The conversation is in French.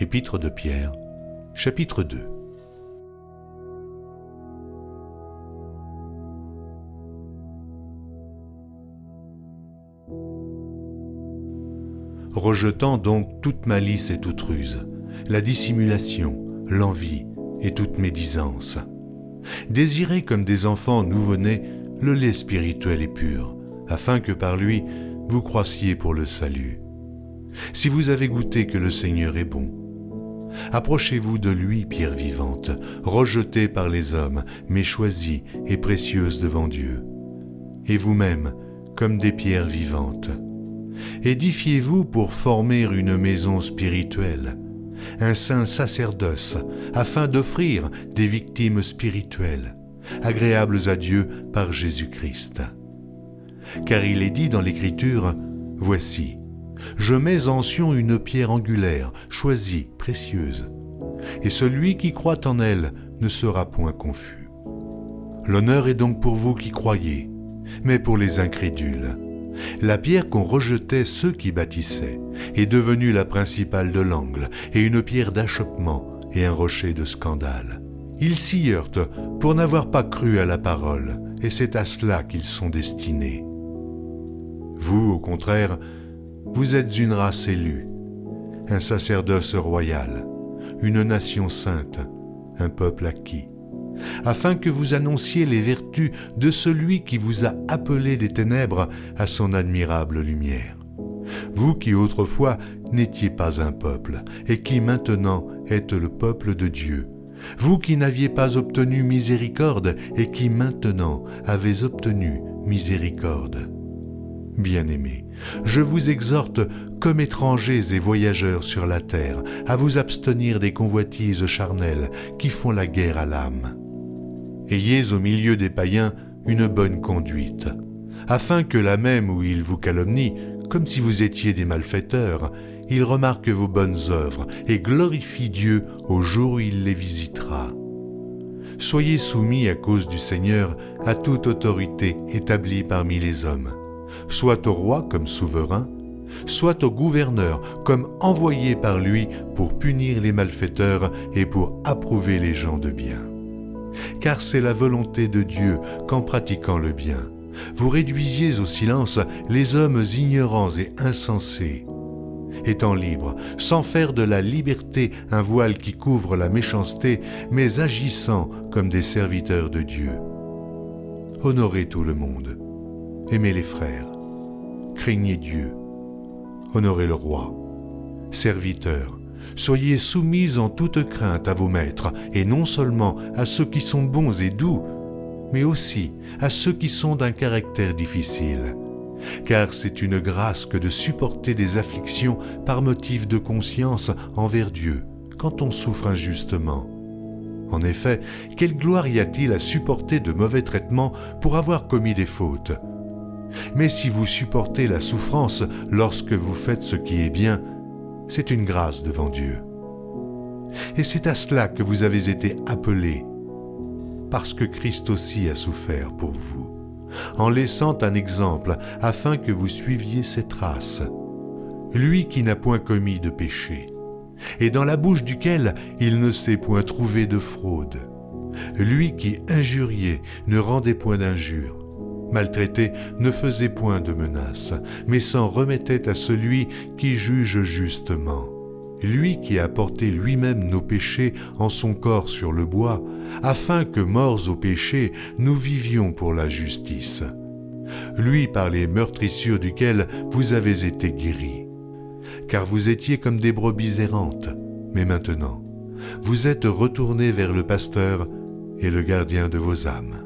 Épître de Pierre, chapitre 2. Rejetant donc toute malice et toute ruse, la dissimulation, l'envie et toute médisance. Désirez comme des enfants nouveau-nés le lait spirituel et pur, afin que par lui vous croissiez pour le salut. Si vous avez goûté que le Seigneur est bon, approchez-vous de lui, pierre vivante, rejetée par les hommes, mais choisie et précieuse devant Dieu. Et vous-même, comme des pierres vivantes, édifiez-vous pour former une maison spirituelle, un saint sacerdoce, afin d'offrir des victimes spirituelles, agréables à Dieu par Jésus-Christ. Car il est dit dans l'Écriture, « Voici, je mets en Sion une pierre angulaire, choisie, précieuse, et celui qui croit en elle ne sera point confus. L'honneur est donc pour vous qui croyez, mais pour les incrédules. La pierre qu'ont rejetait ceux qui bâtissaient est devenue la principale de l'angle et une pierre d'achoppement et un rocher de scandale. Ils s'y heurtent pour n'avoir pas cru à la parole, et c'est à cela qu'ils sont destinés. Vous, au contraire, vous êtes une race élue, un sacerdoce royal, une nation sainte, un peuple acquis, afin que vous annonciez les vertus de celui qui vous a appelé des ténèbres à son admirable lumière. Vous qui autrefois n'étiez pas un peuple, et qui maintenant êtes le peuple de Dieu, vous qui n'aviez pas obtenu miséricorde, et qui maintenant avez obtenu miséricorde. Bien-aimés, je vous exhorte, comme étrangers et voyageurs sur la terre, à vous abstenir des convoitises charnelles qui font la guerre à l'âme. Ayez au milieu des païens une bonne conduite, afin que là même où ils vous calomnient, comme si vous étiez des malfaiteurs, ils remarquent vos bonnes œuvres et glorifient Dieu au jour où il les visitera. Soyez soumis à cause du Seigneur à toute autorité établie parmi les hommes, soit au roi comme souverain, soit au gouverneur comme envoyé par lui pour punir les malfaiteurs et pour approuver les gens de bien. Car c'est la volonté de Dieu qu'en pratiquant le bien, vous réduisiez au silence les hommes ignorants et insensés, étant libres, sans faire de la liberté un voile qui couvre la méchanceté, mais agissant comme des serviteurs de Dieu. Honorez tout le monde, aimez les frères, craignez Dieu, honorez le roi, serviteurs, soyez soumis en toute crainte à vos maîtres, et non seulement à ceux qui sont bons et doux, mais aussi à ceux qui sont d'un caractère difficile. Car c'est une grâce que de supporter des afflictions par motif de conscience envers Dieu, quand on souffre injustement. En effet, quelle gloire y a-t-il à supporter de mauvais traitements pour avoir commis des fautes? Mais si vous supportez la souffrance lorsque vous faites ce qui est bien, c'est une grâce devant Dieu. Et c'est à cela que vous avez été appelés, parce que Christ aussi a souffert pour vous, en laissant un exemple afin que vous suiviez ses traces. Lui qui n'a point commis de péché, et dans la bouche duquel il ne s'est point trouvé de fraude. Lui qui injuriait ne rendait point d'injure, maltraité ne faisait point de menaces, mais s'en remettait à celui qui juge justement. Lui qui a porté lui-même nos péchés en son corps sur le bois, afin que, morts au péché, nous vivions pour la justice. Lui par les meurtrissures duquel vous avez été guéris. Car vous étiez comme des brebis errantes, mais maintenant, vous êtes retournés vers le pasteur et le gardien de vos âmes.